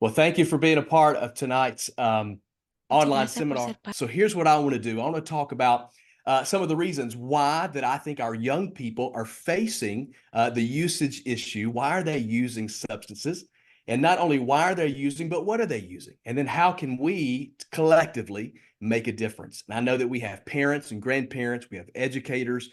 Well, thank you for being a part of tonight's Muchas online gracias por ser seminar. So here's what I want to do. I want to talk about some of the reasons why that I think our young people are facing the usage issue. Why are they using substances? And not only why are they using, but what are they using? And then how can we collectively make a difference? And I know that we have parents and grandparents, we have educators,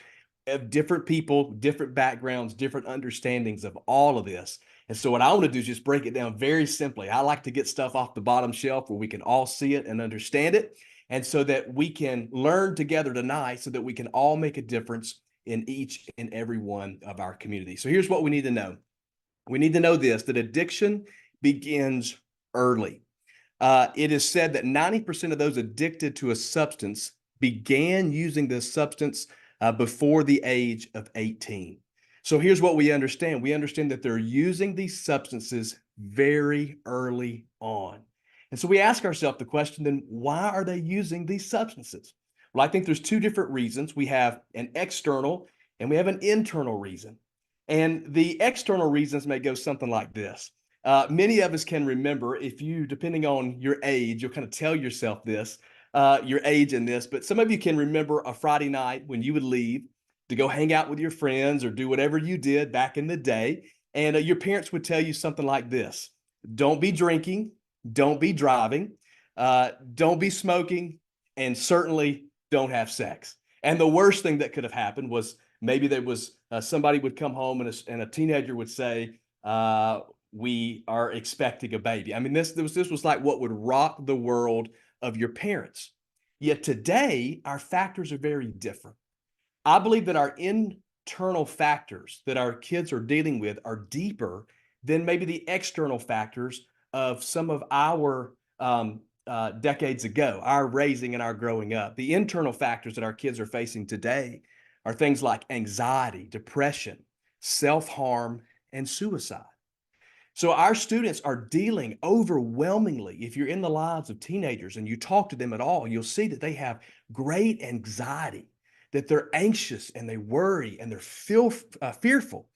have different people, different backgrounds, different understandings of all of this. And so what I want to do is just break it down very simply. I like to get stuff off the bottom shelf where we can all see it and understand it. And so that we can learn together tonight so that we can all make a difference in each and every one of our communities. So here's what we need to know. We need to know this, that addiction begins early. It is said that 90% of those addicted to a substance began using this substance before the age of 18. So here's what we understand. We understand that they're using these substances very early on. And so we ask ourselves the question, then why are they using these substances? Well, I think there's two different reasons. We have an external and we have an internal reason. And the external reasons may go something like this. Many of us can remember, if you, depending on your age, you'll kind of tell yourself this, your age in this, but some of you can remember a Friday night when you would leave to go hang out with your friends or do whatever you did back in the day. And your parents would tell you something like this: don't be drinking, don't be driving, don't be smoking, and certainly don't have sex. And the worst thing that could have happened was maybe there was somebody would come home and a teenager would say, we are expecting a baby. I mean, this was like what would rock the world of your parents. Yet today, our factors are very different. I believe that our internal factors that our kids are dealing with are deeper than maybe the external factors of some of our decades ago, our raising and our growing up. The internal factors that our kids are facing today are things like anxiety, depression, self-harm, and suicide. So our students are dealing overwhelmingly. If you're in the lives of teenagers and you talk to them at all, you'll see that they have great anxiety, that they're anxious and they worry and they're fearful,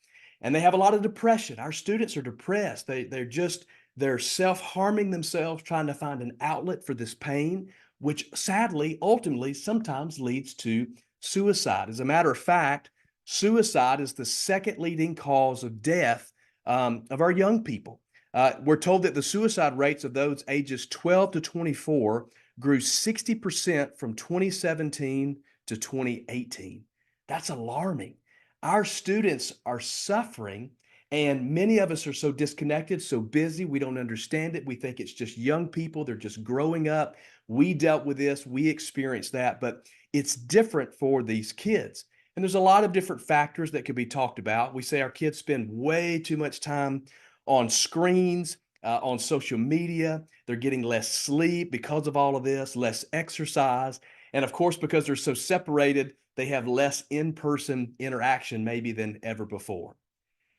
and they have a lot of depression. Our students are depressed. They're self-harming themselves, trying to find an outlet for this pain, which sadly, ultimately, sometimes leads to suicide. As a matter of fact, suicide is the second leading cause of death of our young people. We're told that the suicide rates of those ages 12 to 24 grew 60% from 2017 to 2018. That's alarming. Our students are suffering, and many of us are so disconnected, so busy, we don't understand it. We think it's just young people, they're just growing up. We dealt with this, we experienced that, but it's different for these kids. And there's a lot of different factors that could be talked about. We say our kids spend way too much time on screens, on social media. They're getting less sleep because of all of this, less exercise. And of course, because they're so separated, they have less in-person interaction maybe than ever before.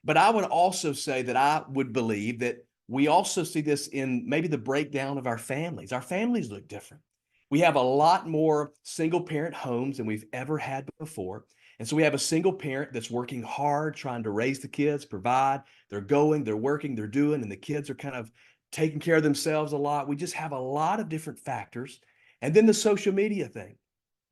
But I would also say that I would believe that we also see this in maybe the breakdown of our families. Our families look different. We have a lot more single parent homes than we've ever had before. And so we have a single parent that's working hard, trying to raise the kids, provide. They're going, they're working, they're doing, and the kids are kind of taking care of themselves a lot. We just have a lot of different factors. And then the social media thing.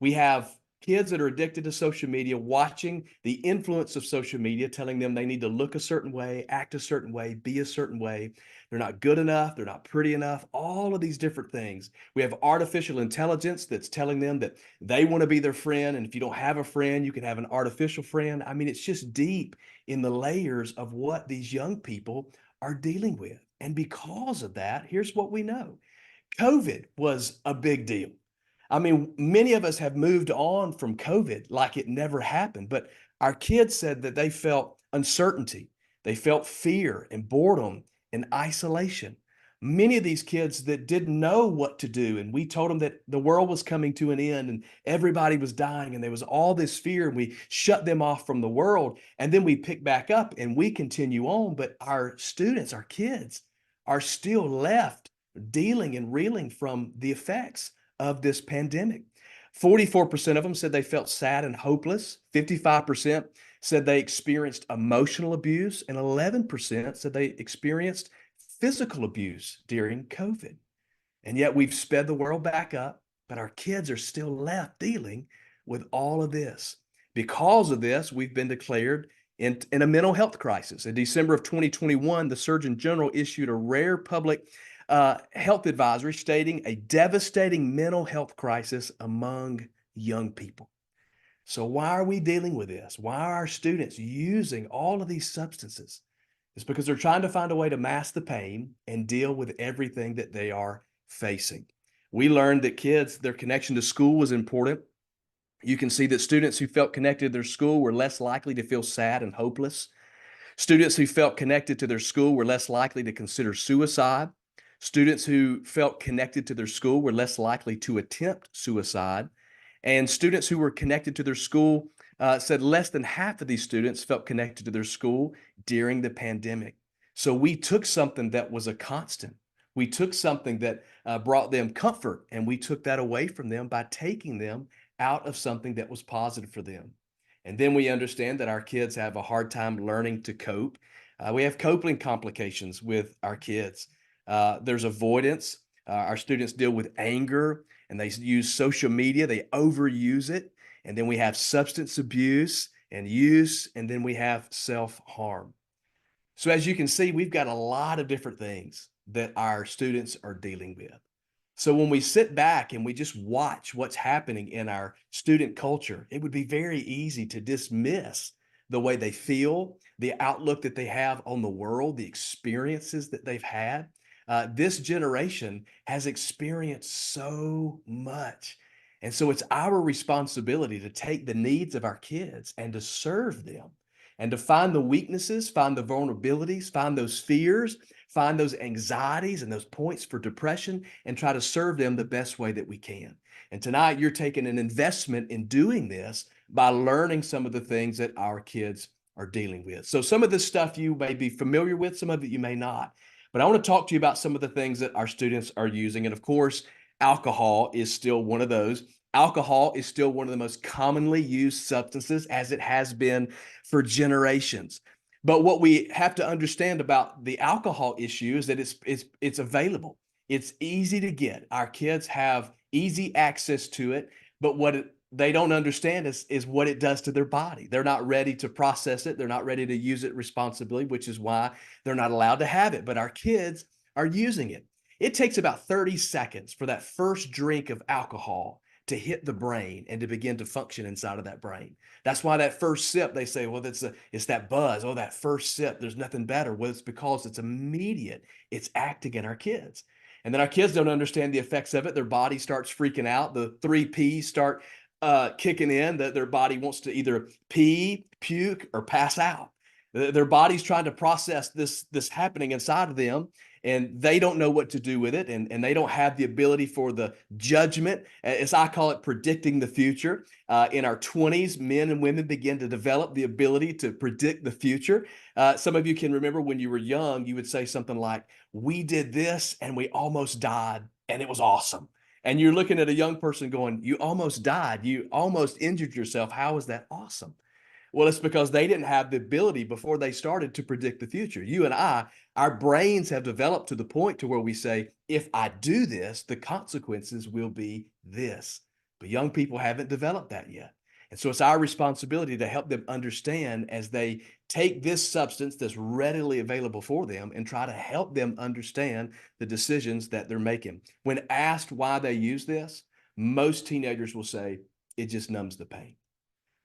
We have kids that are addicted to social media, watching the influence of social media, telling them they need to look a certain way, act a certain way, be a certain way. They're not good enough. They're not pretty enough. All of these different things. We have artificial intelligence that's telling them that they want to be their friend. And if you don't have a friend, you can have an artificial friend. I mean, it's just deep in the layers of what these young people are dealing with. And because of that, here's what we know. COVID was a big deal. I mean, many of us have moved on from COVID like it never happened, but our kids said that they felt uncertainty. They felt fear and boredom and isolation. Many of these kids that didn't know what to do, and we told them that the world was coming to an end and everybody was dying and there was all this fear, and we shut them off from the world. And then we pick back up and we continue on, but our students, our kids are still left dealing and reeling from the effects of this pandemic. 44% of them said they felt sad and hopeless. 55% said they experienced emotional abuse, and 11% said they experienced physical abuse during COVID. And yet we've sped the world back up, but our kids are still left dealing with all of this. Because of this, we've been declared in a mental health crisis. In December of 2021, the Surgeon General issued a rare public health advisory stating a devastating mental health crisis among young people. So why are we dealing with this? Why are our students using all of these substances? It's because they're trying to find a way to mask the pain and deal with everything that they are facing. We learned that kids, their connection to school was important. You can see that students who felt connected to their school were less likely to feel sad and hopeless. Students who felt connected to their school were less likely to consider suicide. Students who felt connected to their school were less likely to attempt suicide. And students who were connected to their school said less than half of these students felt connected to their school during the pandemic. So we took something that was a constant. We took something that brought them comfort, and we took that away from them by taking them out of something that was positive for them. And then we understand that our kids have a hard time learning to cope. We have coping complications with our kids. There's avoidance. Our students deal with anger, and they use social media. They overuse it. And then we have substance abuse and use, and then we have self-harm. So as you can see, we've got a lot of different things that our students are dealing with. So when we sit back and we just watch what's happening in our student culture, it would be very easy to dismiss the way they feel, the outlook that they have on the world, the experiences that they've had. This generation has experienced so much. And so it's our responsibility to take the needs of our kids and to serve them and to find the weaknesses, find the vulnerabilities, find those fears, find those anxieties and those points for depression, and try to serve them the best way that we can. And tonight, you're taking an investment in doing this by learning some of the things that our kids are dealing with. So some of this stuff you may be familiar with, some of it you may not. But I want to talk to you about some of the things that our students are using. And of course, alcohol is still one of those. Alcohol is still one of the most commonly used substances, as it has been for generations. But what we have to understand about the alcohol issue is that it's available. It's easy to get. Our kids have easy access to it, but they don't understand is what it does to their body. They're not ready to process it. They're not ready to use it responsibly, which is why they're not allowed to have it. But our kids are using it. It takes about 30 seconds for that first drink of alcohol to hit the brain and to begin to function inside of that brain. That's why that first sip, they say, well, it's that buzz. Oh, that first sip, there's nothing better. Well, it's because it's immediate. It's acting in our kids. And then our kids don't understand the effects of it. Their body starts freaking out. The 3 Ps start kicking in, that their body wants to either pee, puke, or pass out. Their body's trying to process this happening inside of them, and they don't know what to do with it, and they don't have the ability for the judgment, as I call it, predicting the future. In our 20s, men and women begin to develop the ability to predict the future. Some of you can remember when you were young, you would say something like, we did this and we almost died and it was awesome. And you're looking at a young person going, you almost died, you almost injured yourself. How is that awesome? Well, it's because they didn't have the ability before they started to predict the future. You and I, our brains have developed to the point to where we say, if I do this, the consequences will be this. But young people haven't developed that yet. And so it's our responsibility to help them understand as they take this substance that's readily available for them and try to help them understand the decisions that they're making. When asked why they use this, most teenagers will say, it just numbs the pain.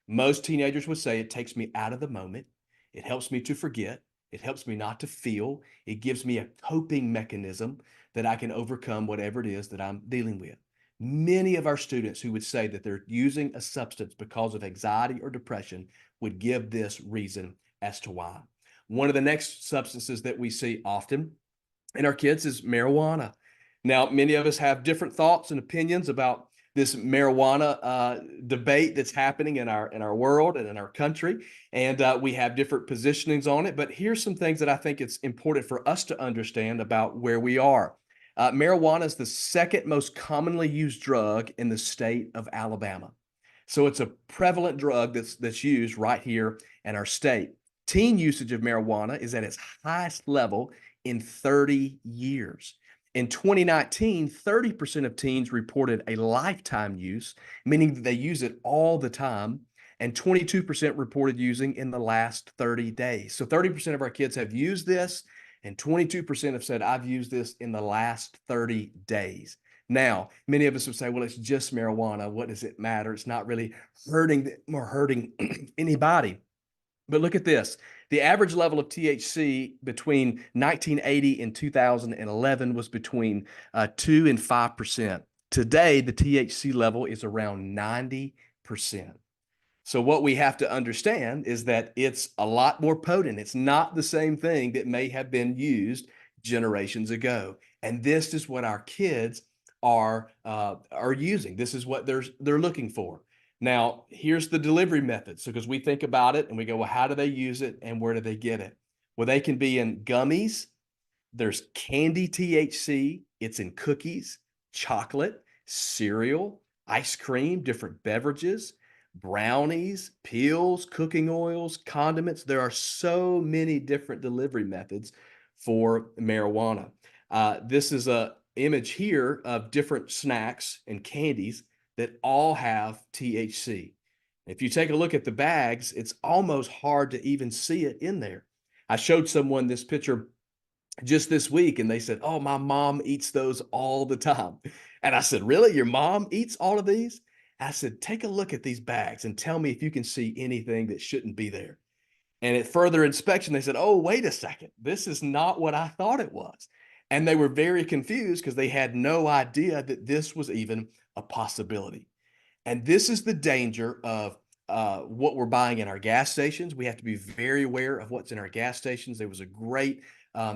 Most teenagers would say it takes me out of the moment. It helps me to forget. It helps me not to feel. It gives me a coping mechanism that I can overcome whatever it is that I'm dealing with. Many of our students who would say that they're using a substance because of anxiety or depression would give this reason as to why. One of the next substances that we see often in our kids is marijuana. Now, many of us have different thoughts and opinions about this marijuana debate that's happening in our world and in our country, and we have different positionings on it. But here's some things that I think it's important for us to understand about where we are. Marijuana is the second most commonly used drug in the state of Alabama. So it's a prevalent drug that's used right here in our state. Teen usage of marijuana is at its highest level in 30 years. In 2019, 30% of teens reported a lifetime use, meaning that they use it all the time, and 22% reported using in the last 30 days. So 30% of our kids have used this, and 22% have said, I've used this in the last 30 days. Now, many of us would say, well, it's just marijuana. What does it matter? It's not really hurting or hurting anybody. But look at this. The average level of THC between 1980 and 2011 was between 2 and 5%. Today, the THC level is around 90%. So what we have to understand is that it's a lot more potent. It's not the same thing that may have been used generations ago. And this is what our kids are using. This is what they're looking for. Now, here's the delivery method. So because we think about it and we go, well, how do they use it and where do they get it? Well, they can be in gummies. There's candy THC. It's in cookies, chocolate, cereal, ice cream, different beverages, brownies, pills, cooking oils, condiments. There are so many different delivery methods for marijuana. This is a image here of different snacks and candies that all have THC. If you take a look at the bags, it's almost hard to even see it in there. I showed someone this picture just this week and they said, oh, my mom eats those all the time. And I said, really? Your mom eats all of these? I said, take a look at these bags and tell me if you can see anything that shouldn't be there. And at further inspection, they said, oh, wait a second. This is not what I thought it was. And they were very confused because they had no idea that this was even a possibility. And this is the danger of what we're buying in our gas stations. We have to be very aware of what's in our gas stations. There was a great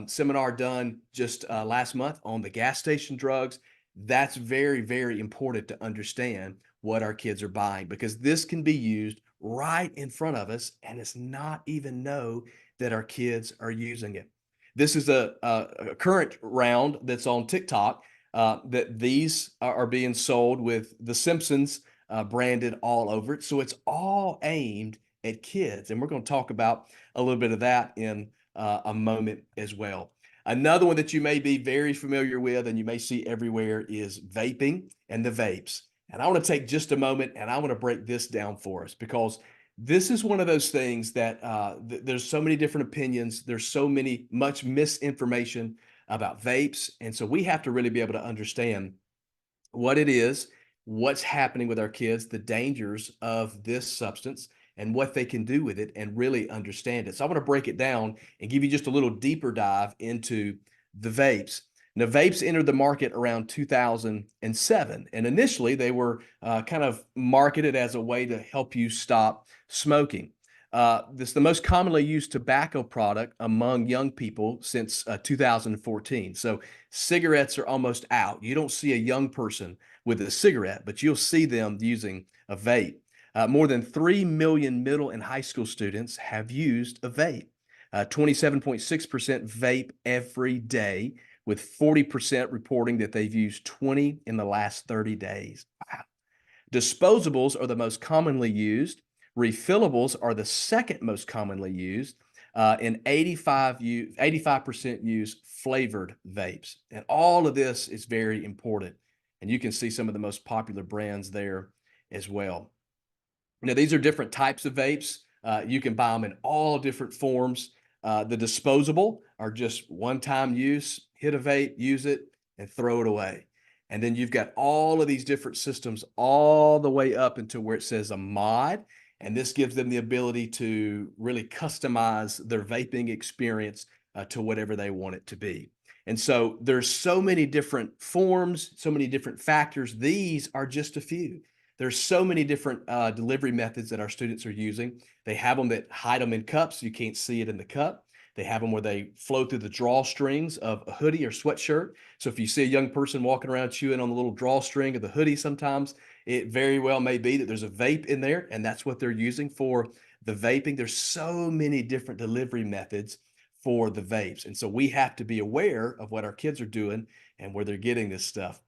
seminar done just last month on the gas station drugs. That's very, very important to understand what our kids are buying, because this can be used right in front of us and it's not even know that our kids are using it. This is a current round that's on TikTok that these are being sold with The Simpsons branded all over it. So it's all aimed at kids. And we're going to talk about a little bit of that in a moment as well. Another one that you may be very familiar with and you may see everywhere is vaping and the vapes. And I want to take just a moment and I want to break this down for us, because this is one of those things that there's so many different opinions. There's so much misinformation about vapes. And so we have to really be able to understand what it is, what's happening with our kids, the dangers of this substance, and what they can do with it, and really understand it. So I want to break it down and give you just a little deeper dive into the vapes. Now, vapes entered the market around 2007, and initially they were kind of marketed as a way to help you stop smoking. This is the most commonly used tobacco product among young people since 2014. So cigarettes are almost out. You don't see a young person with a cigarette, but you'll see them using a vape. More than 3 million middle and high school students have used a vape. 27.6% vape every day, with 40% reporting that they've used 20 in the last 30 days. Wow. Disposables are the most commonly used. Refillables are the second most commonly used. And 85% use flavored vapes. And all of this is very important. And you can see some of the most popular brands there as well. Now, these are different types of vapes. You can buy them in all different forms. The disposable are just one-time use, hit a vape, use it, and throw it away. And then you've got all of these different systems all the way up into where it says a mod. And this gives them the ability to really customize their vaping experience to whatever they want it to be. And so there's so many different forms, so many different factors. These are just a few. There's so many different delivery methods that our students are using. They have them that hide them in cups. You can't see it in the cup. They have them where they flow through the drawstrings of a hoodie or sweatshirt. So if you see a young person walking around chewing on the little drawstring of the hoodie, sometimes it very well may be that there's a vape in there, and that's what they're using for the vaping. There's so many different delivery methods for the vapes. And so we have to be aware of what our kids are doing and where they're getting this stuff.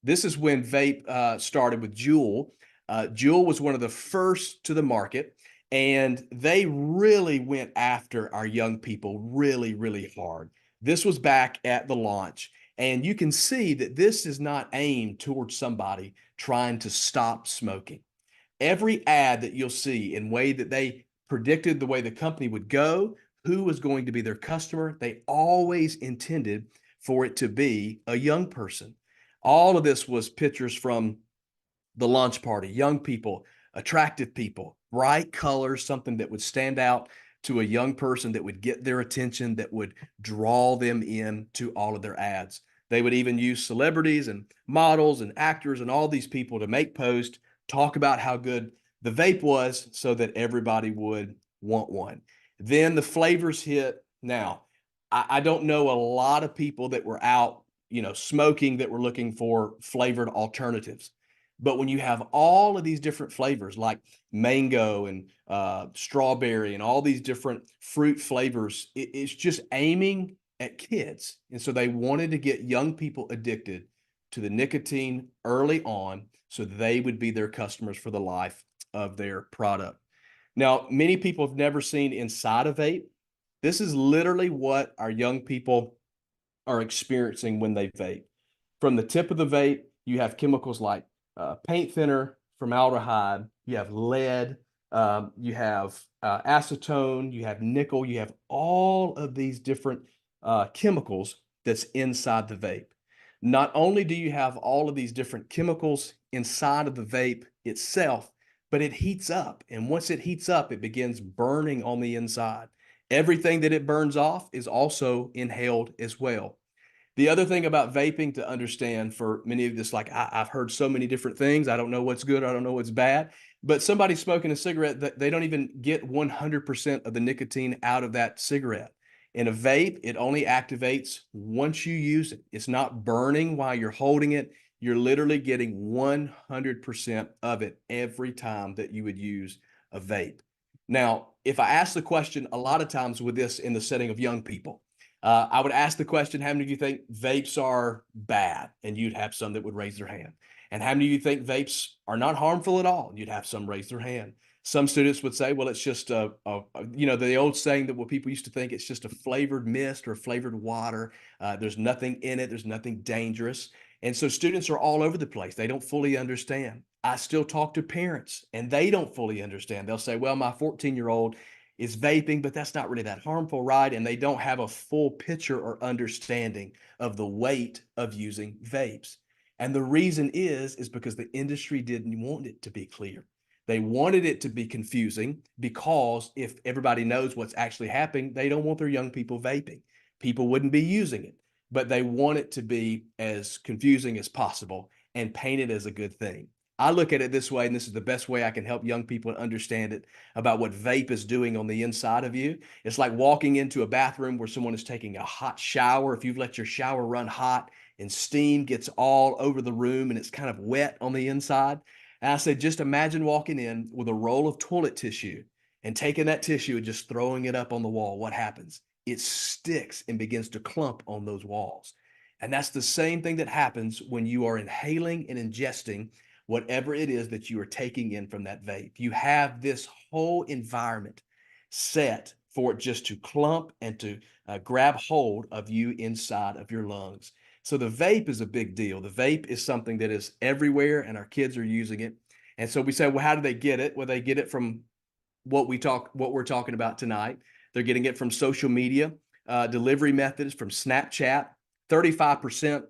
This is when vape started with Juul. Juul was one of the first to the market, and they really went after our young people really, really hard. This was back at the launch. And you can see that this is not aimed towards somebody trying to stop smoking. Every ad that you'll see in way that they predicted the way the company would go, who was going to be their customer, they always intended for it to be a young person. All of this was pictures from the launch party, young people, attractive people, bright colors, something that would stand out to a young person, that would get their attention, that would draw them in to all of their ads. They would even use celebrities and models and actors and all these people to make posts, talk about how good the vape was so that everybody would want one. Then the flavors hit. Now, I don't know a lot of people that were out, smoking, that were looking for flavored alternatives. But when you have all of these different flavors like mango and strawberry and all these different fruit flavors, it's just aiming at kids. And so they wanted to get young people addicted to the nicotine early on so they would be their customers for the life of their product. Now, many people have never seen inside a vape. This is literally what our young people are experiencing when they vape. From the tip of the vape, you have chemicals like paint thinner, formaldehyde, you have lead, you have acetone, you have nickel, you have all of these different chemicals that's inside the vape. Not only do you have all of these different chemicals inside of the vape itself, but it heats up. And once it heats up, it begins burning on the inside. Everything that it burns off is also inhaled as well. The other thing about vaping to understand for many of this, like I've heard so many different things. I don't know what's good. I don't know what's bad. But somebody smoking a cigarette, they don't even get 100% of the nicotine out of that cigarette. In a vape, it only activates once you use it. It's not burning while you're holding it. You're literally getting 100% of it every time that you would use a vape. Now, if I ask the question a lot of times with this in the setting of young people, I would ask the question, how many of you think vapes are bad? And you'd have some that would raise their hand. And how many of you think vapes are not harmful at all? And you'd have some raise their hand. Some students would say, well, it's just the old saying that what people used to think, it's just a flavored mist or flavored water. There's nothing in it. There's nothing dangerous. And so students are all over the place. They don't fully understand. I still talk to parents and they don't fully understand. They'll say, well, my 14-year-old is vaping, but that's not really that harmful, right? And they don't have a full picture or understanding of the weight of using vapes. And the reason is because the industry didn't want it to be clear. They wanted it to be confusing because if everybody knows what's actually happening, they don't want their young people vaping. People wouldn't be using it, but they want it to be as confusing as possible and paint it as a good thing. I look at it this way, and this is the best way I can help young people understand it about what vape is doing on the inside of you. It's like walking into a bathroom where someone is taking a hot shower. If you've let your shower run hot and steam gets all over the room and it's kind of wet on the inside. And I said, just imagine walking in with a roll of toilet tissue and taking that tissue and just throwing it up on the wall. What happens? It sticks and begins to clump on those walls. And that's the same thing that happens when you are inhaling and ingesting whatever it is that you are taking in from that vape. You have this whole environment set for it just to clump and to grab hold of you inside of your lungs. So the vape is a big deal. The vape is something that is everywhere and our kids are using it. And so we say, well, how do they get it? Well, they get it from what we're talking about tonight. They're getting it from social media, delivery methods from Snapchat. 35%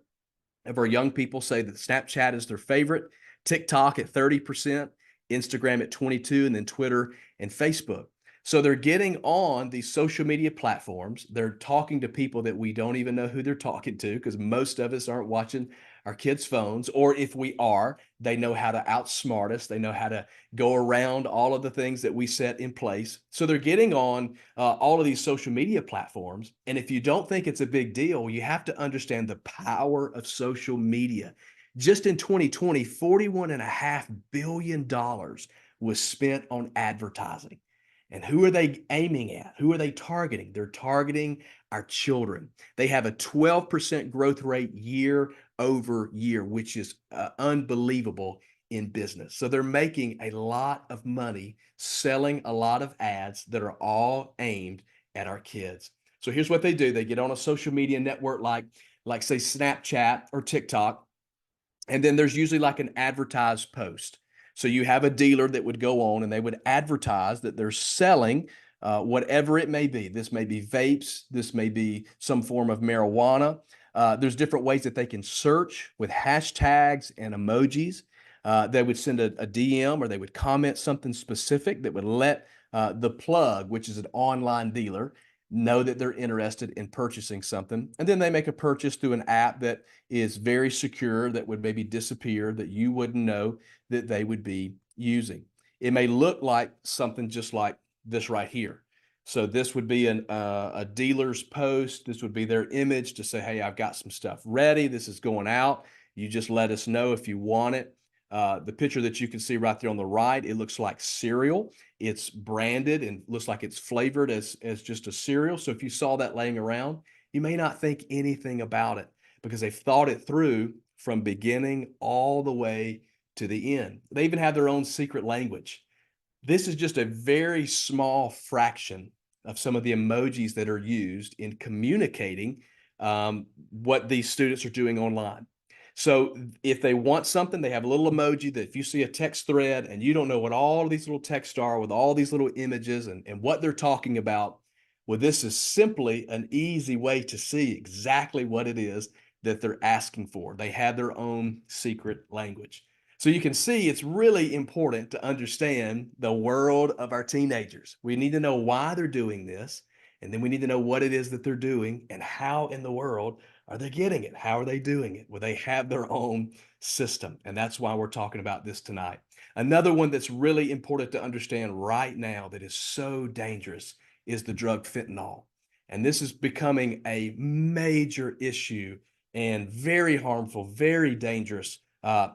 of our young people say that Snapchat is their favorite. TikTok at 30%, Instagram at 22%, and then Twitter and Facebook. So they're getting on these social media platforms. They're talking to people that we don't even know who they're talking to because most of us aren't watching our kids' phones. Or if we are, they know how to outsmart us. They know how to go around all of the things that we set in place. So they're getting on all of these social media platforms. And if you don't think it's a big deal, you have to understand the power of social media. Just in 2020, $41.5 billion was spent on advertising. And who are they aiming at? Who are they targeting? They're targeting our children. They have a 12% growth rate year over year, which is unbelievable in business. So they're making a lot of money selling a lot of ads that are all aimed at our kids. So here's what they do. They get on a social media network like say Snapchat or TikTok, and then there's usually like an advertised post. So you have a dealer that would go on and they would advertise that they're selling whatever it may be. This may be vapes. This may be some form of marijuana. There's different ways that they can search with hashtags and emojis. They would send a DM or they would comment something specific that would let the plug, which is an online dealer, know that they're interested in purchasing something. And then they make a purchase through an app that is very secure, that would maybe disappear, that you wouldn't know that they would be using. It may look like something just like this right here. So this would be a dealer's post. This would be their image to say, hey, I've got some stuff ready. This is going out. You just let us know if you want it. The picture that you can see right there on the right, it looks like cereal. It's branded and looks like it's flavored as just a cereal. So if you saw that laying around, you may not think anything about it because they've thought it through from beginning all the way to the end. They even have their own secret language. This is just a very small fraction of some of the emojis that are used in communicating what these students are doing online. So if they want something, they have a little emoji that if you see a text thread and you don't know what all of these little texts are with all these little images and what they're talking about, well, this is simply an easy way to see exactly what it is that they're asking for. They have their own secret language. So you can see it's really important to understand the world of our teenagers. We need to know why they're doing this, and then we need to know what it is that they're doing and how in the world are they getting it? How are they doing it? Well, they have their own system, and that's why we're talking about this tonight. Another one that's really important to understand right now that is so dangerous is the drug fentanyl. And this is becoming a major issue and very harmful, very dangerous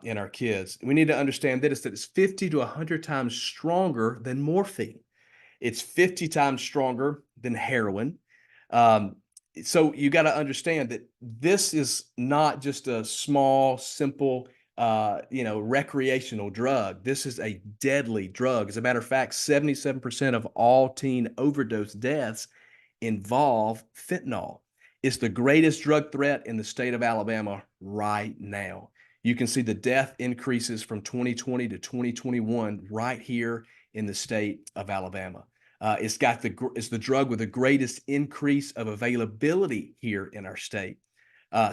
in our kids. We need to understand that it's 50 to 100 times stronger than morphine. It's 50 times stronger than heroin. Um, so you got to understand that this is not just a small, simple, recreational drug. This is a deadly drug. As a matter of fact, 77% of all teen overdose deaths involve fentanyl. It's the greatest drug threat in the state of Alabama right now. You can see the death increases from 2020 to 2021 right here in the state of Alabama. It's the drug with the greatest increase of availability here in our state.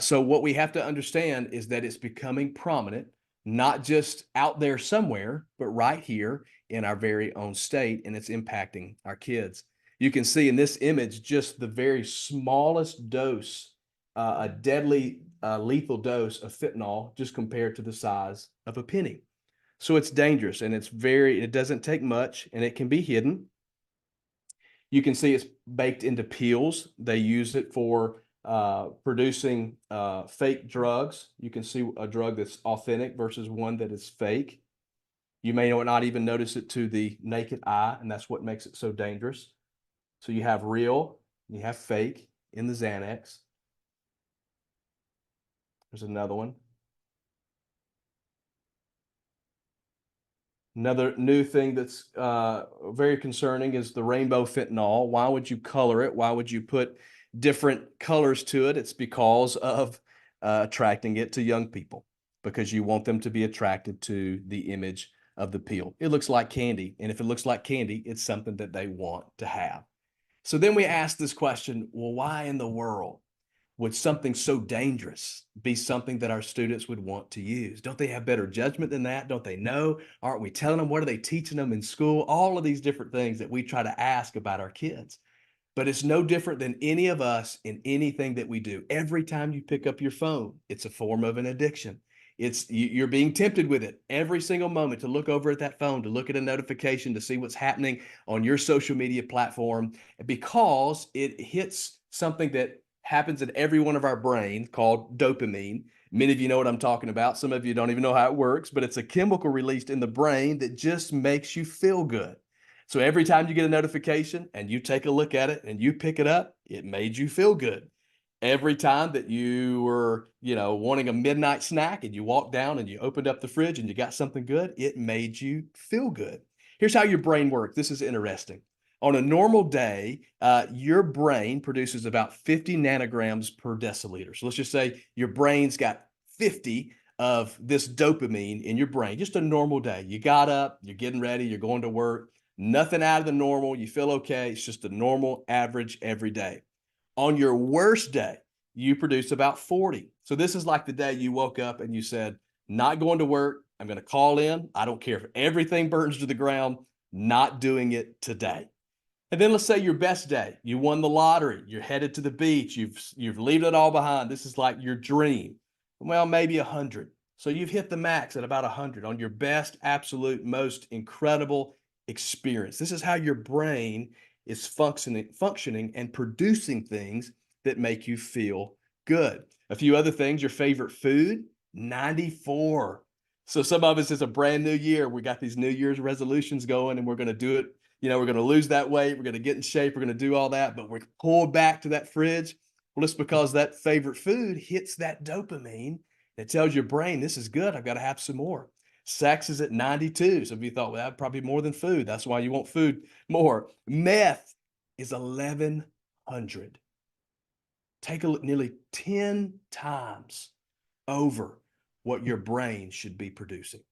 So what we have to understand is that it's becoming prominent, not just out there somewhere, but right here in our very own state, and it's impacting our kids. You can see in this image just the very smallest dose, a deadly lethal dose of fentanyl, just compared to the size of a penny. So it's dangerous and it doesn't take much and it can be hidden. You can see it's baked into pills. They use it for producing fake drugs. You can see a drug that's authentic versus one that is fake. You may not even notice it to the naked eye, and that's what makes it so dangerous. So you have real, you have fake in the Xanax. There's another one. Another new thing that's very concerning is the rainbow fentanyl. Why would you color it? Why would you put different colors to it? It's because of attracting it to young people, because you want them to be attracted to the image of the pill. It looks like candy, and if it looks like candy, it's something that they want to have. So then we ask this question, well, why in the world would something so dangerous be something that our students would want to use? Don't they have better judgment than that? Don't they know? Aren't we telling them? What are they teaching them in school? All of these different things that we try to ask about our kids. But it's no different than any of us in anything that we do. Every time you pick up your phone, it's a form of an addiction. You're being tempted with it every single moment to look over at that phone, to look at a notification, to see what's happening on your social media platform, because it hits something that happens in every one of our brains called dopamine. Many of you know what I'm talking about. Some of you don't even know how it works, but it's a chemical released in the brain that just makes you feel good. So every time you get a notification and you take a look at it and you pick it up, it made you feel good. Every time that you were, wanting a midnight snack and you walked down and you opened up the fridge and you got something good, it made you feel good. Here's how your brain works. This is interesting. On a normal day, your brain produces about 50 nanograms per deciliter. So let's just say your brain's got 50 of this dopamine in your brain, just a normal day. You got up, you're getting ready, you're going to work, nothing out of the normal, you feel okay. It's just a normal average every day. On your worst day, you produce about 40. So this is like the day you woke up and you said, not going to work. I'm going to call in. I don't care if everything burns to the ground, not doing it today. And then let's say your best day, you won the lottery, you're headed to the beach, you've leaved it all behind. This is like your dream. Well, maybe 100. So you've hit the max at about 100 on your best, absolute, most incredible experience. This is how your brain is functioning and producing things that make you feel good. A few other things, your favorite food, 94. So some of us, it's a brand new year. We got these New Year's resolutions going and we're going to do it. We're going to lose that weight. We're going to get in shape. We're going to do all that, but we're pulled back to that fridge. Well, it's because that favorite food hits that dopamine. It tells your brain, this is good. I've got to have some more. Sex is at 92. Some of you thought, well, that'd probably be more than food. That's why you want food more. Meth is 1,100. Take a look, nearly 10 times over what your brain should be producing.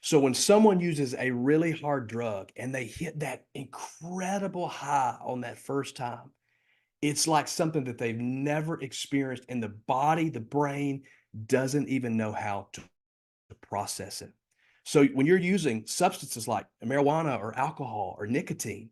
So when someone uses a really hard drug and they hit that incredible high on that first time, it's like something that they've never experienced, and the body, the brain doesn't even know how to process it. So when you're using substances like marijuana or alcohol or nicotine,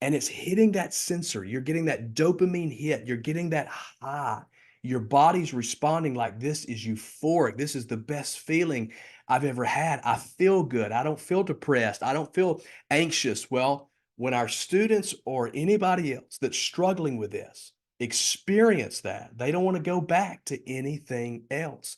and it's hitting that sensor, you're getting that dopamine hit, you're getting that high, your body's responding like, this is euphoric. This is the best feeling I've ever had. I feel good. I don't feel depressed. I don't feel anxious. Well, when our students or anybody else that's struggling with this experience that, they don't want to go back to anything else.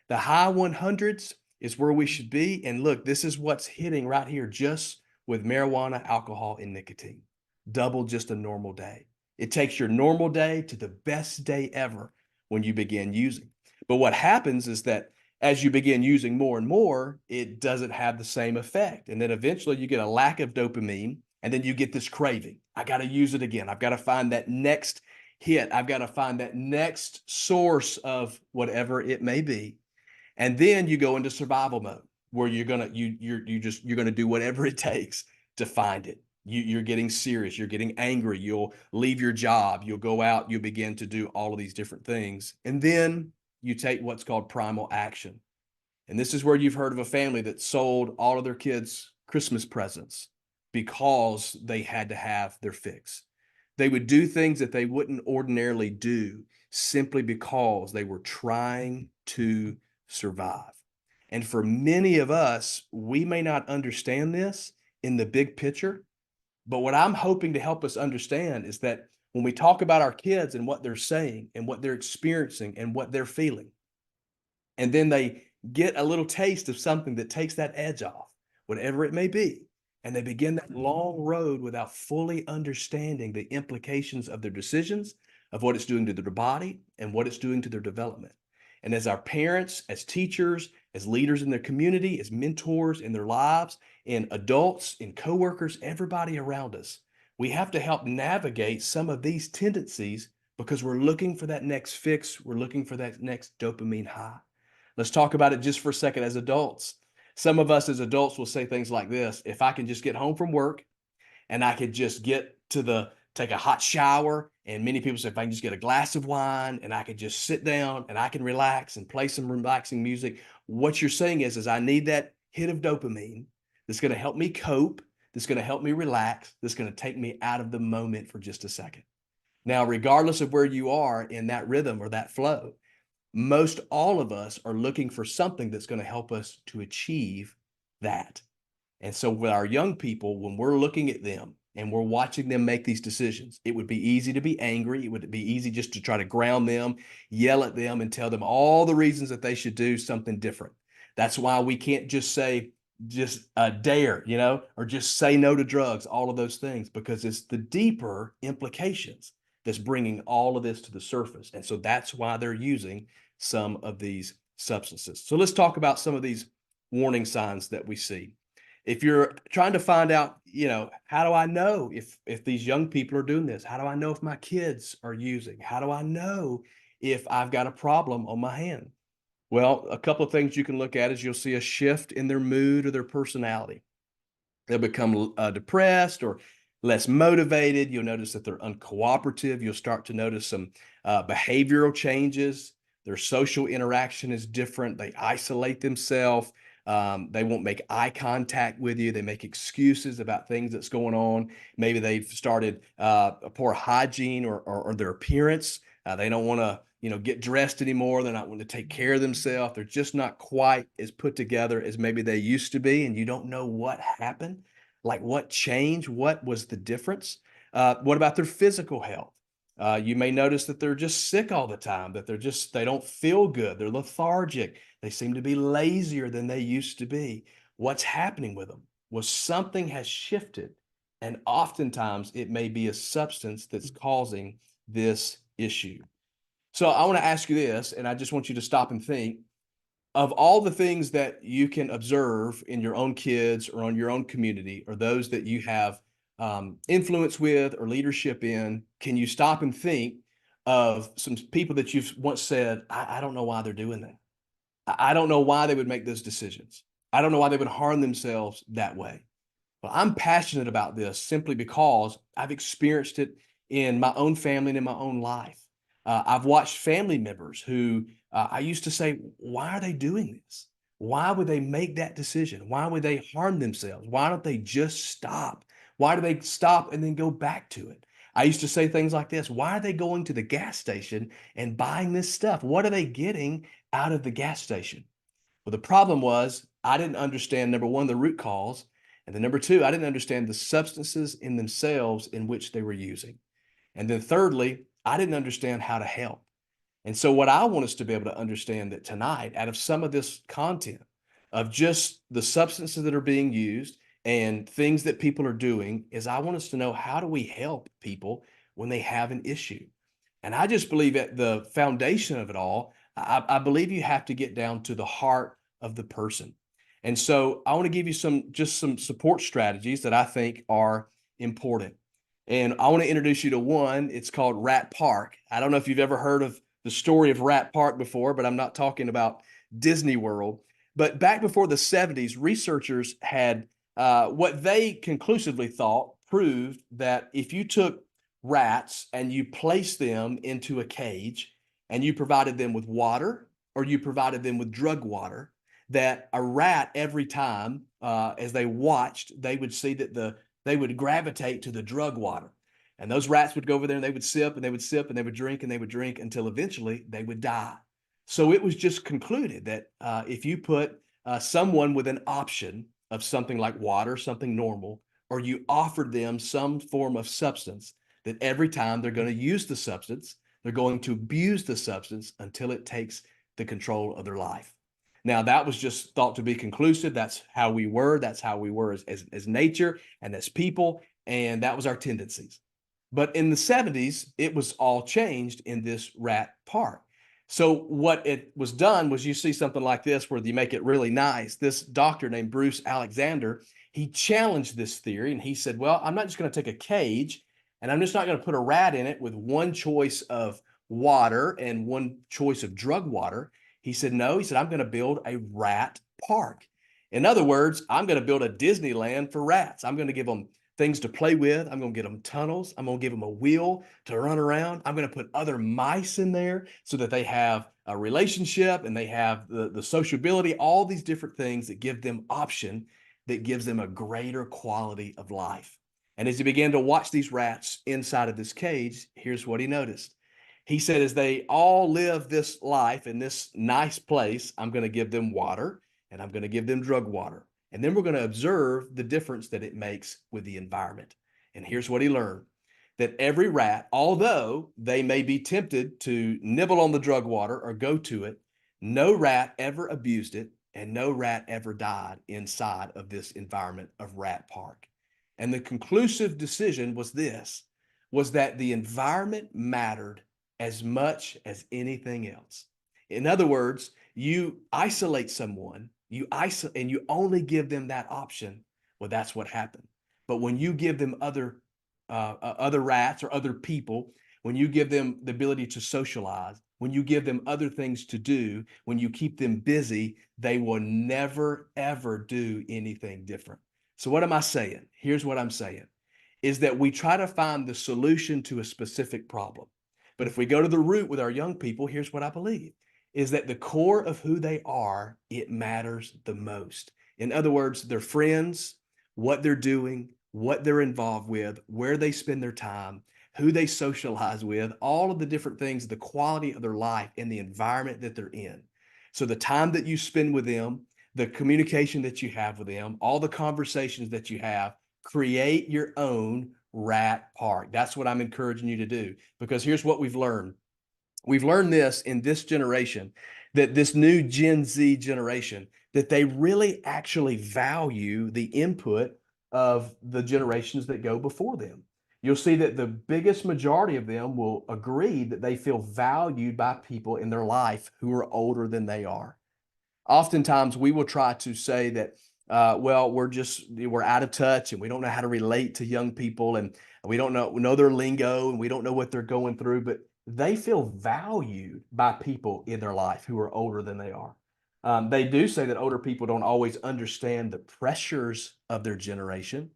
The high 100s is where we should be. And look, this is what's hitting right here just with marijuana, alcohol, and nicotine. Double just a normal day. It takes your normal day to the best day ever when you begin using. But what happens is that as you begin using more and more, it doesn't have the same effect. And then eventually you get a lack of dopamine, and then you get this craving. I got to use it again. I've got to find that next hit. I've got to find that next source of whatever it may be. And then you go into survival mode where you're gonna do whatever it takes to find it. You're getting serious, you're getting angry, you'll leave your job, you'll go out, you begin to do all of these different things. And then you take what's called primal action. And this is where you've heard of a family that sold all of their kids Christmas presents because they had to have their fix. They would do things that they wouldn't ordinarily do simply because they were trying to survive. And for many of us, we may not understand this in the big picture, but what I'm hoping to help us understand is that when we talk about our kids and what they're saying and what they're experiencing and what they're feeling, and then they get a little taste of something that takes that edge off, whatever it may be, and they begin that long road without fully understanding the implications of their decisions, of what it's doing to their body and what it's doing to their development. And as our parents, as teachers, as leaders in their community, as mentors in their lives, and adults and coworkers, everybody around us, we have to help navigate some of these tendencies because we're looking for that next fix. We're looking for that next dopamine high. Let's talk about it just for a second as adults. Some of us as adults will say things like this: if I can just get home from work and I could just take a hot shower, and many people say if I can just get a glass of wine and I could just sit down and I can relax and play some relaxing music. What you're saying is I need that hit of dopamine that's going to help me cope, that's going to help me relax, that's going to take me out of the moment for just a second. Now, regardless of where you are in that rhythm or that flow, most all of us are looking for something that's going to help us to achieve that. And so with our young people, when we're looking at them and we're watching them make these decisions, it would be easy to be angry. It would be easy just to try to ground them, yell at them, and tell them all the reasons that they should do something different. That's why we can't just say, dare, or just say no to drugs, all of those things, because it's the deeper implications that's bringing all of this to the surface. And so that's why they're using some of these substances. So let's talk about some of these warning signs that we see. If you're trying to find out, how do I know if these young people are doing this? How do I know if my kids are using? How do I know if I've got a problem on my hand? Well, a couple of things you can look at is you'll see a shift in their mood or their personality. They'll become depressed or less motivated. You'll notice that they're uncooperative. You'll start to notice some behavioral changes. Their social interaction is different. They isolate themselves. They won't make eye contact with you. They make excuses about things that's going on. Maybe they've started a poor hygiene or their appearance. They don't want to, get dressed anymore. They're not wanting to take care of themselves. They're just not quite as put together as maybe they used to be, and you don't know what happened, like what changed, what was the difference. What about their physical health? You may notice that they're just sick all the time, that they don't feel good. They're lethargic. They seem to be lazier than they used to be. What's happening with them? Well, something has shifted, and oftentimes it may be a substance that's causing this issue. So I want to ask you this, and I just want you to stop and think of all the things that you can observe in your own kids or on your own community, or those that you have influence with or leadership in. Can you stop and think of some people that you've once said, I don't know why they're doing that. I don't know why they would make those decisions. I don't know why they would harm themselves that way. Well, I'm passionate about this simply because I've experienced it in my own family and in my own life. I've watched family members who I used to say, why are they doing this? Why would they make that decision? Why would they harm themselves? Why don't they just stop? Why do they stop and then go back to it? I used to say things like this. Why are they going to the gas station and buying this stuff? What are they getting out of the gas station? Well, the problem was I didn't understand, number one, the root cause. And then number two, I didn't understand the substances in themselves in which they were using. And then thirdly, I didn't understand how to help. And so what I want us to be able to understand that tonight, out of some of this content of just the substances that are being used and things that people are doing, is I want us to know, how do we help people when they have an issue? And I just believe at the foundation of it all, I believe you have to get down to the heart of the person. And so I want to give you some support strategies that I think are important. And I want to introduce you to one. It's called Rat Park. I don't know if you've ever heard of the story of Rat Park before, but I'm not talking about Disney World. But back before the 70s, researchers had what they conclusively thought proved that if you took rats and you placed them into a cage and you provided them with water or you provided them with drug water, that a rat, every time as they watched, they would see that they would gravitate to the drug water. And those rats would go over there and they would sip and they would sip and they would drink and they would drink until eventually they would die. So it was just concluded that if you put someone with an option of something like water, something normal, or you offered them some form of substance, that every time they're going to use the substance, they're going to abuse the substance until it takes the control of their life. Now, that was just thought to be conclusive. That's how we were. That's how we were as nature and as people. And that was our tendencies. But in the 70s, it was all changed in this rat park. So what it was done was, you see something like this where you make it really nice. This doctor named Bruce Alexander, he challenged this theory and he said, well, I'm not just going to take a cage and I'm just not going to put a rat in it with one choice of water and one choice of drug water. He said, no, he said, I'm going to build a rat park. In other words, I'm going to build a Disneyland for rats. I'm going to give them things to play with. I'm going to get them tunnels. I'm going to give them a wheel to run around. I'm going to put other mice in there so that they have a relationship and they have the sociability, all these different things that give them option, that gives them a greater quality of life. And as he began to watch these rats inside of this cage, here's what he noticed. He said, as they all live this life in this nice place, I'm going to give them water and I'm going to give them drug water. And then we're going to observe the difference that it makes with the environment. And here's what he learned, that every rat, although they may be tempted to nibble on the drug water or go to it, no rat ever abused it and no rat ever died inside of this environment of Rat Park. And the conclusive decision was this, was that the environment mattered as much as anything else. In other words, you isolate someone, and you only give them that option, Well, that's what happened. But when you give them other rats or other people, when you give them the ability to socialize, when you give them other things to do, when you keep them busy, they will never, ever do anything different. So what am I saying? Here's what I'm saying is that we try to find the solution to a specific problem. But if we go to the root with our young people, here's what I believe is that the core of who they are, it matters the most. In other words, their friends, what they're doing, what they're involved with, where they spend their time, who they socialize with, all of the different things, the quality of their life and the environment that they're in. So the time that you spend with them, the communication that you have with them, all the conversations that you have, create your own rat park. That's what I'm encouraging you to do, because here's what we've learned. We've learned this in this generation, that this new Gen Z generation, that they really actually value the input of the generations that go before them. You'll see that the biggest majority of them will agree that they feel valued by people in their life who are older than they are. Oftentimes we will try to say that, well, we're out of touch and we don't know how to relate to young people, and we don't know their lingo, and we don't know what they're going through, but they feel valued by people in their life who are older than they are. They do say that older people don't always understand the pressures of their generation.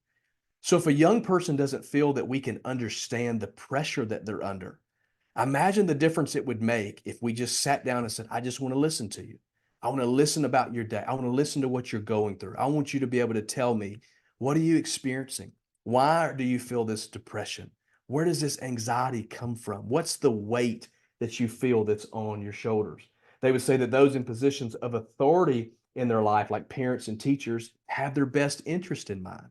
So if a young person doesn't feel that we can understand the pressure that they're under, imagine the difference it would make if we just sat down and said, I just want to listen to you. I want to listen about your day. I want to listen to what you're going through. I want you to be able to tell me, what are you experiencing? Why do you feel this depression? Where does this anxiety come from? What's the weight that you feel that's on your shoulders? They would say that those in positions of authority in their life, like parents and teachers, have their best interest in mind.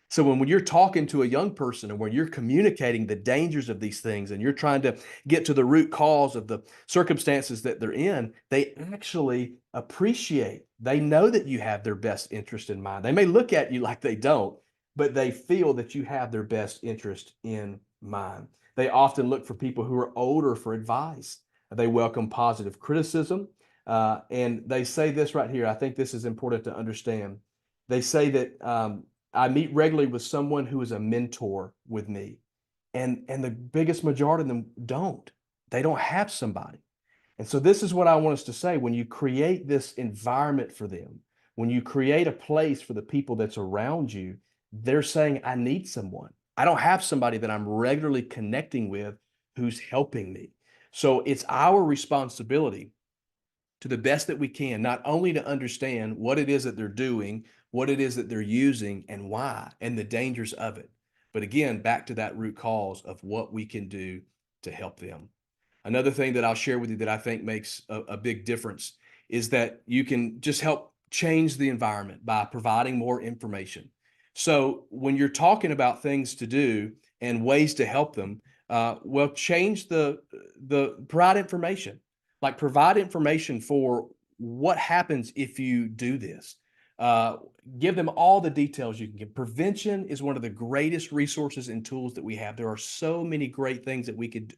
So when you're talking to a young person and when you're communicating the dangers of these things and you're trying to get to the root cause of the circumstances that they're in, they actually appreciate. They know that you have their best interest in mind. They may look at you like they don't, but they feel that you have their best interest in mind. They often look for people who are older for advice. They welcome positive criticism. And they say this right here. I think this is important to understand. They say that I meet regularly with someone who is a mentor with me. And the biggest majority of them don't. They don't have somebody. And so this is what I want us to say. When you create this environment for them, when you create a place for the people that's around you, they're saying, I need someone. I don't have somebody that I'm regularly connecting with who's helping me. So it's our responsibility to the best that we can, not only to understand what it is that they're doing, what it is that they're using, and why, and the dangers of it. But again, back to that root cause of what we can do to help them. Another thing that I'll share with you that I think makes a big difference is that you can just help change the environment by providing more information. So when you're talking about things to do and ways to help them, well, change the provide information, like provide information for what happens if you do this. Uh, Give them all the details you can give. Prevention is one of the greatest resources and tools that we have. There are so many great things that we could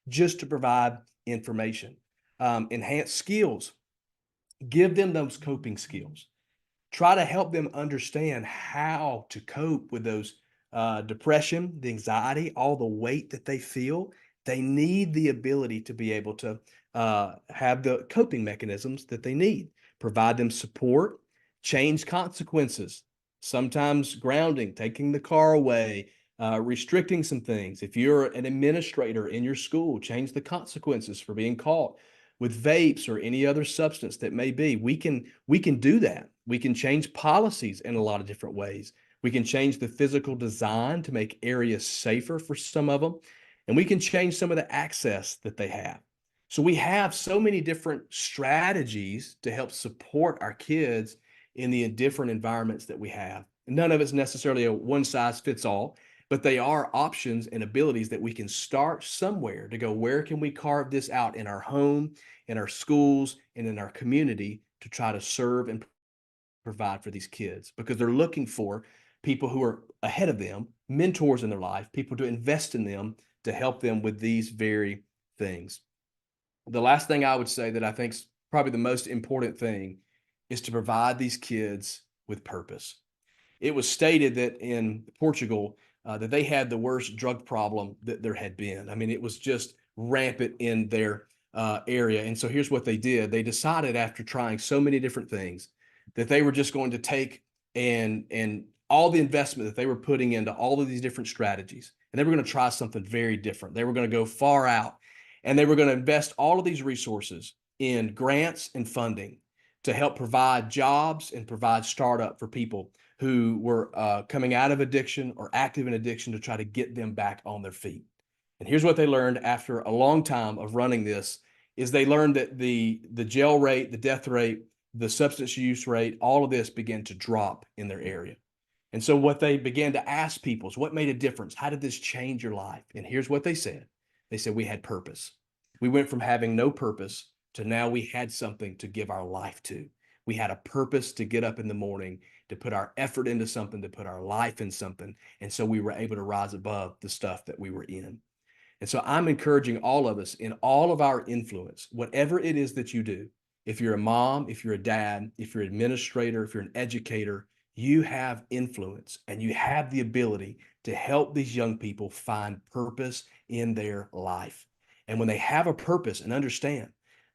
just to provide information. Enhance skills, give them those coping skills. Try to help them understand how to cope with those depression, the anxiety, all the weight that they feel. They need the ability to be able to have the coping mechanisms that they need. Provide them support, change consequences, sometimes grounding, taking the car away, restricting some things. If you're an administrator in your school, change the consequences for being caught with vapes or any other substance that may be. We can do that. We can change policies in a lot of different ways. We can change the physical design to make areas safer for some of them, and we can change some of the access that they have. So we have so many different strategies to help support our kids in the different environments that we have. None of it's necessarily a one size fits all, but they are options and abilities that we can start somewhere to go, where can we carve this out in our home, in our schools, and in our community to try to serve and provide for these kids, because they're looking for people who are ahead of them, mentors in their life, people to invest in them to help them with these very things. The last thing I would say that I think is probably the most important thing is to provide these kids with purpose. it was stated that in Portugal, that they had the worst drug problem that there had been. I mean, it was just rampant in their area. And so here's what they did. They decided after trying so many different things that they were just going to take and all the investment that they were putting into all of these different strategies, and they were going to try something very different. They were going to go far out, and they were going to invest all of these resources in grants and funding to help provide jobs and provide startup for people who were coming out of addiction or active in addiction to try to get them back on their feet. And here's what they learned after a long time of running this is they learned that the jail rate, the death rate, the substance use rate, all of this began to drop in their area. And so what they began to ask people is what made a difference? How did this change your life? And here's what they said. They said, we had purpose. We went from having no purpose to now we had something to give our life to. We had a purpose to get up in the morning, to put our effort into something, to put our life in something. And so we were able to rise above the stuff that we were in. And so I'm encouraging all of us in all of our influence, whatever it is that you do, if you're a mom, if you're a dad, if you're an administrator, if you're an educator, you have influence and you have the ability to help these young people find purpose in their life. And when they have a purpose and understand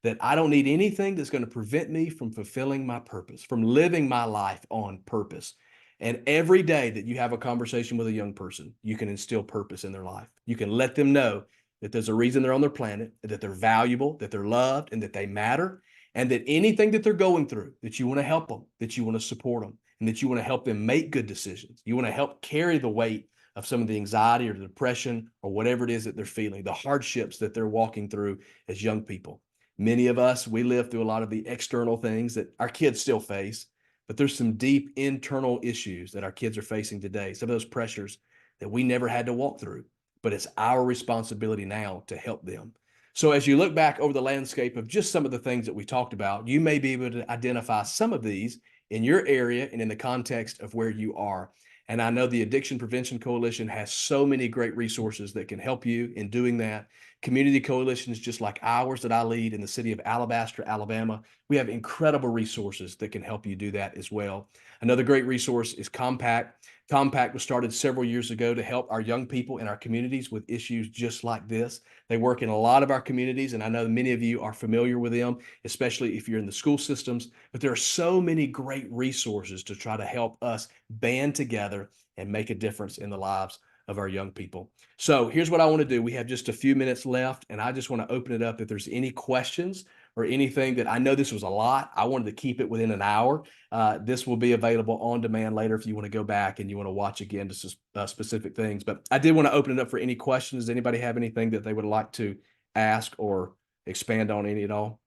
that I don't need anything that's going to prevent me from fulfilling my purpose, from living my life on purpose. And every day that you have a conversation with a young person, you can instill purpose in their life. You can let them know that there's a reason they're on their planet, that they're valuable, that they're loved, and that they matter, and that anything that they're going through, that you want to help them, that you want to support them, and that you want to help them make good decisions. You want to help carry the weight of some of the anxiety or the depression or whatever it is that they're feeling, the hardships that they're walking through as young people. Many of us, we live through a lot of the external things that our kids still face, but there's some deep internal issues that our kids are facing today, some of those pressures that we never had to walk through, but it's our responsibility now to help them. So as you look back over the landscape of just some of the things that we talked about, you may be able to identify some of these in your area and in the context of where you are. And I know the Addiction Prevention Coalition has so many great resources that can help you in doing that. Community coalitions just like ours that I lead in the city of Alabaster, Alabama, we have incredible resources that can help you do that as well. Another great resource is Compact. Compact was started several years ago to help our young people in our communities with issues just like this. They work in a lot of our communities, and I know many of you are familiar with them, especially if you're in the school systems, but there are so many great resources to try to help us band together and make a difference in the lives of our young people. So here's what I want to do. We have just a few minutes left, and I just want to open it up if there's any questions or anything that I know this was a lot. I wanted to keep it within an hour. This will be available on demand later if you want to go back and you want to watch again to specific things. But I did want to open it up for any questions. Does anybody have anything that they would like to ask or expand on any at all?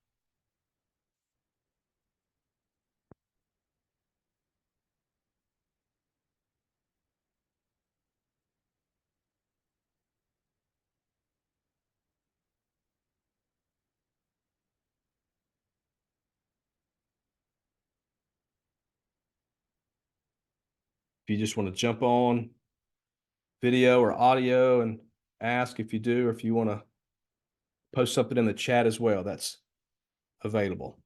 If you just want to jump on video or audio and ask if you do, or if you want to post something in the chat as well, that's available.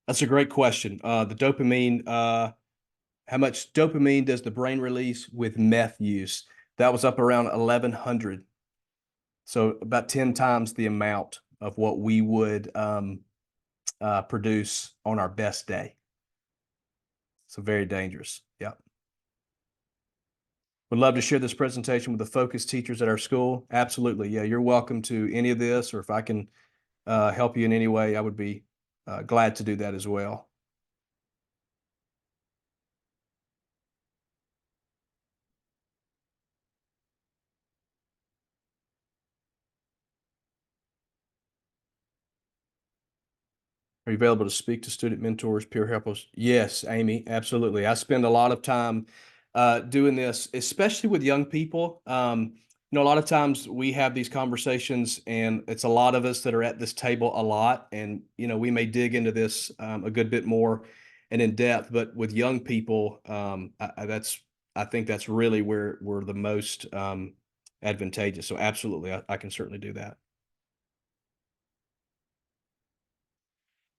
That's a great question. The dopamine, how much dopamine does the brain release with meth use? That was up around 1100. So about 10 times the amount of what we would produce on our best day. So very dangerous. Yeah. Would love to share this presentation with the focus teachers at our school. Absolutely. Yeah, you're welcome to any of this, or if I can help you in any way, I would be glad to do that as well. Are you available to speak to student mentors, peer helpers? Yes, Amy, absolutely. I spend a lot of time doing this, especially with young people. a lot of times we have these conversations, and it's a lot of us that are at this table a lot. And, we may dig into this a good bit more and in depth, but with young people, I think that's really where we're the most advantageous. So absolutely, I can certainly do that.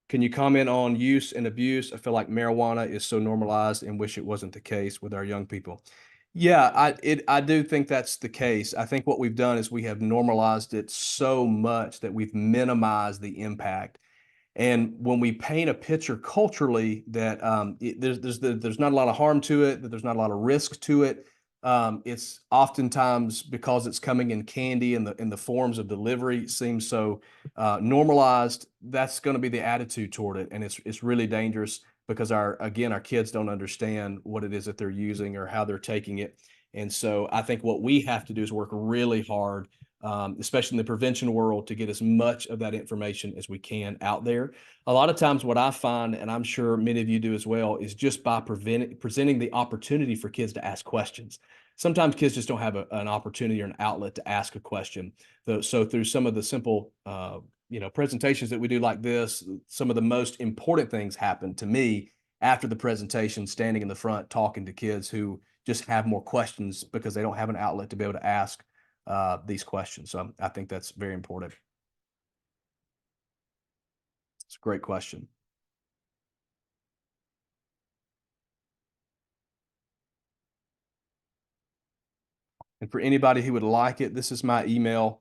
Can you comment on use and abuse? I feel like marijuana is so normalized and wish it wasn't the case with our young people. Yeah, I do think that's the case. I think what we've done is we have normalized it so much that we've minimized the impact. And when we paint a picture culturally that there's not a lot of harm to it, that there's not a lot of risk to it, it's oftentimes because it's coming in candy and the forms of delivery seems so normalized. That's going to be the attitude toward it, and it's really dangerous because our kids don't understand what it is that they're using or how they're taking it. And so I think what we have to do is work really hard, especially in the prevention world, to get as much of that information as we can out there. A lot of times what I find, and I'm sure many of you do as well, is just by presenting the opportunity for kids to ask questions. Sometimes kids just don't have an opportunity or an outlet to ask a question. So through some of the simple presentations that we do like this, some of the most important things happen to me after the presentation, standing in the front talking to kids who just have more questions because they don't have an outlet to be able to ask these questions. So I think that's very important. It's a great question. And for anybody who would like it, this is my email.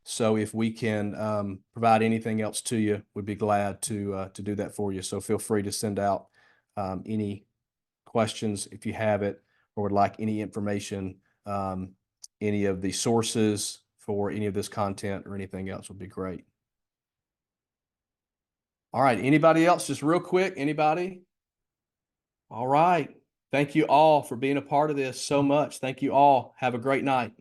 So if we can provide anything else to you, we'd be glad to do that for you. So feel free to send out any questions if you have it, or would like any information, any of the sources for any of this content or anything else would be great. All right. Anybody else? Just real quick. Anybody? All right. Thank you all for being a part of this so much. Thank you all. Have a great night.